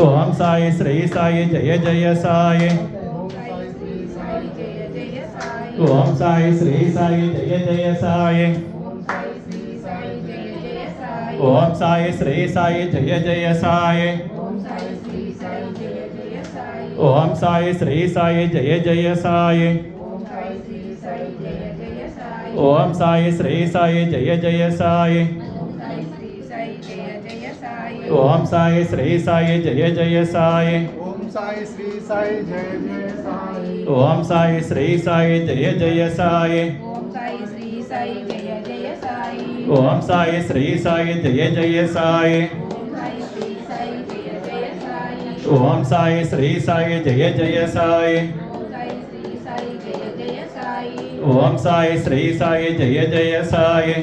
Om Sai Shri Sai Jaya Jaya Sai. Om Sai Shri Sai Jaya Jaya Sai. Om Sai Shri Sai Jaya Jaya Sai. Om Sai Shri Sai Jaya Jaya Sai. Om Sai Shri Sai Jaya Jaya Sai. Om Sai Shri Sai Jaya Jaya Sai. Om Sai Shri Sai Jaya Jaya Sai. Om Sai Shri Sai Jaya Jaya Sai. Om Sai Shri Sai Jaya Jaya Sai. Om Sai Shri Sai Jaya Jaya Sai.